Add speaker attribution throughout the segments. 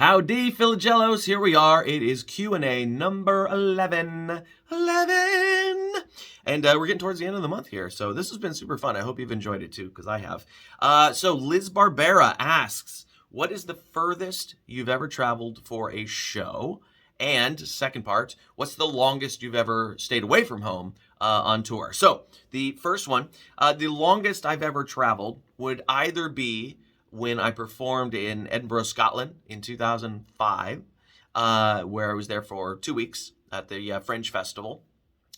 Speaker 1: Howdy, Philagellos. Here we are. It is Q&A number 11. 11! And we're getting towards the end of the month here, so this has been super fun. I hope you've enjoyed it too, because I have. So Liz Barbera asks, what is the furthest you've ever traveled for a show? And second part, what's the longest you've ever stayed away from home on tour? So the first one, the longest I've ever traveled would either be when I performed in Edinburgh, Scotland in 2005, where I was there for 2 weeks at the Fringe Festival.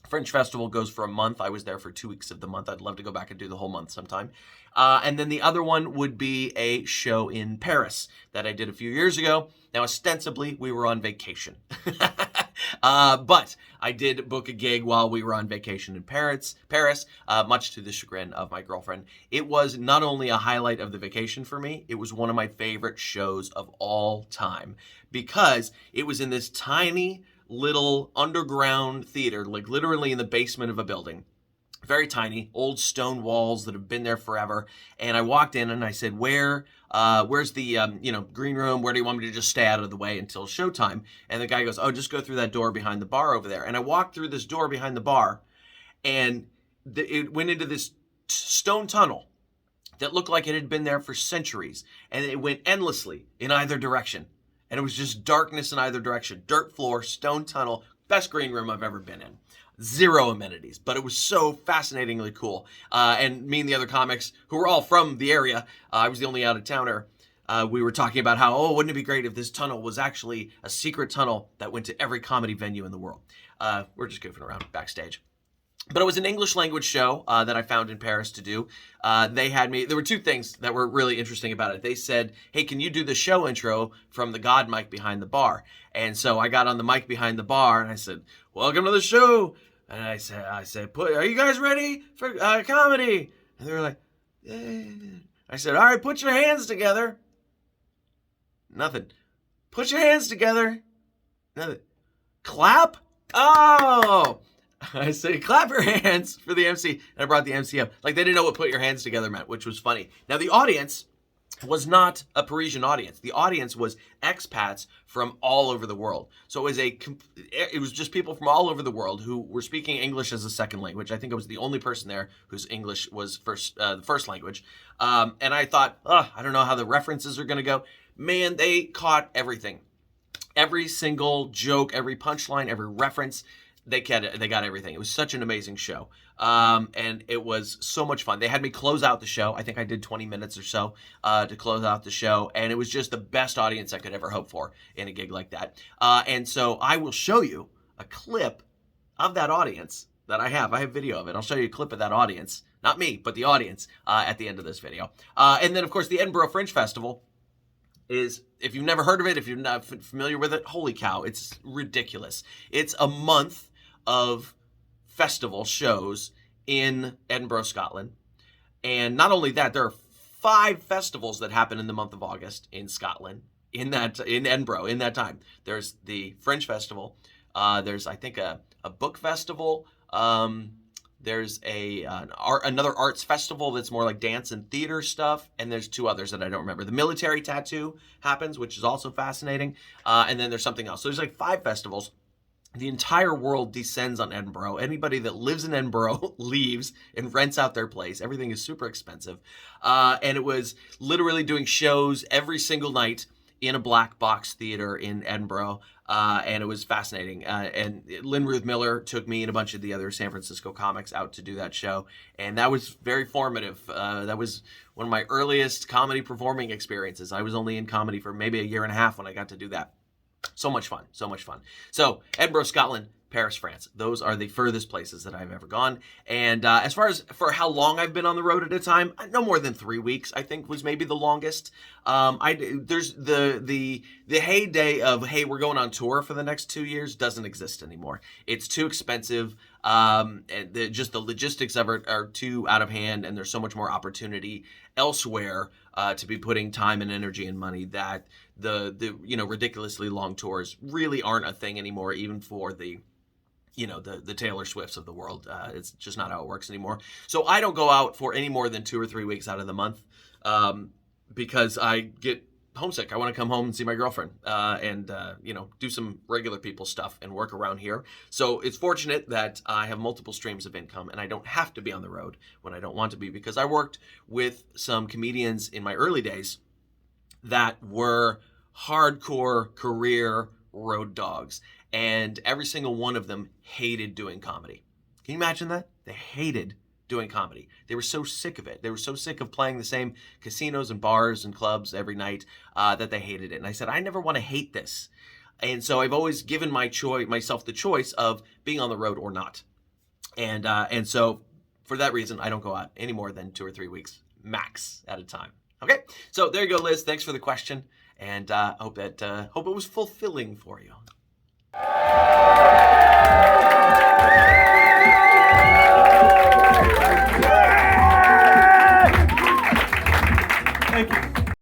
Speaker 1: Fringe Festival goes for a month. I was there for 2 weeks of the month. I'd love to go back and do the whole month sometime. And then the other one would be a show in Paris that I did a few years ago. Now, ostensibly, we were on vacation. But I did book a gig while we were on vacation in Paris, much to the chagrin of my girlfriend. It was not only a highlight of the vacation for me, it was one of my favorite shows of all time because it was in this tiny little underground theater, like literally in the basement of a building. Very tiny, old stone walls that have been there forever. And I walked in and I said, where's the, green room? Where do you want me to just stay out of the way until showtime? And the guy goes, oh, just go through that door behind the bar over there. And I walked through this door behind the bar and it went into this stone tunnel that looked like it had been there for centuries. And it went endlessly in either direction. And it was just darkness in either direction. Dirt floor, stone tunnel, best green room I've ever been in. Zero amenities, but it was so fascinatingly cool. And me and the other comics, who were all from the area, I was the only out-of-towner, we were talking about how, wouldn't it be great if this tunnel was actually a secret tunnel that went to every comedy venue in the world. We're just goofing around backstage. But it was an English language show that I found in Paris to do. There were two things that were really interesting about it. They said, hey, can you do the show intro from the God mic behind the bar? And so I got on the mic behind the bar and I said, welcome to the show. And I said, are you guys ready for comedy? And they were like, yeah. I said, all right, put your hands together. Nothing. Put your hands together. Nothing. Clap. Oh. I said, clap your hands for the MC. And I brought the MC up. Like, they didn't know what put your hands together meant, which was funny. Now, the audience was not a Parisian audience. The audience was expats from all over the world. So it was just people from all over the world who were speaking English as a second language. I think I was the only person there whose English was the first language. And I thought, I don't know how the references are going to go. Man, they caught everything. Every single joke, every punchline, every reference. They got everything. It was such an amazing show. And it was so much fun. They had me close out the show. I think I did 20 minutes or so to close out the show. And it was just the best audience I could ever hope for in a gig like that. And so I will show you a clip of that audience that I have. I have video of it. I'll show you a clip of that audience. Not me, but the audience at the end of this video. And then, of course, the Edinburgh Fringe Festival is, if you've never heard of it, if you're not familiar with it, holy cow, it's ridiculous. It's a month of festival shows in Edinburgh, Scotland. And not only that, there are 5 festivals that happen in the month of August in Scotland, in Edinburgh, in that time. There's the Fringe Festival. There's, I think, a book festival. There's another arts festival that's more like dance and theater stuff. And there's 2 others that I don't remember. The military tattoo happens, which is also fascinating. And then there's something else. So there's like 5 festivals. The entire world descends on Edinburgh. Anybody that lives in Edinburgh leaves and rents out their place. Everything is super expensive. And it was literally doing shows every single night in a black box theater in Edinburgh. And it was fascinating. And Lynn Ruth Miller took me and a bunch of the other San Francisco comics out to do that show. And that was very formative. That was one of my earliest comedy performing experiences. I was only in comedy for maybe a year and a half when I got to do that. So much fun, so much fun. So Edinburgh, Scotland, Paris, France. Those are the furthest places that I've ever gone. And as far as for how long I've been on the road at a time, no more than 3 weeks, I think was maybe the longest. There's the heyday of, hey, we're going on tour for the next 2 years doesn't exist anymore. It's too expensive. And just the logistics of it are too out of hand, and there's so much more opportunity elsewhere to be putting time and energy and money that the ridiculously long tours really aren't a thing anymore, even for the Taylor Swifts of the world. It's just not how it works anymore. So I don't go out for any more than 2 or 3 weeks out of the month because I get homesick. I want to come home and see my girlfriend and do some regular people stuff and work around here. So it's fortunate that I have multiple streams of income and I don't have to be on the road when I don't want to be, because I worked with some comedians in my early days that were hardcore career road dogs, and every single one of them hated doing comedy. Can you imagine that? They hated doing comedy. They were so sick of it. They were so sick of playing the same casinos and bars and clubs every night that they hated it. And I said, I never want to hate this. And so I've always given myself the choice of being on the road or not. And so for that reason, I don't go out any more than 2 or 3 weeks max at a time. Okay, so there you go, Liz. Thanks for the question, and hope it was fulfilling for you.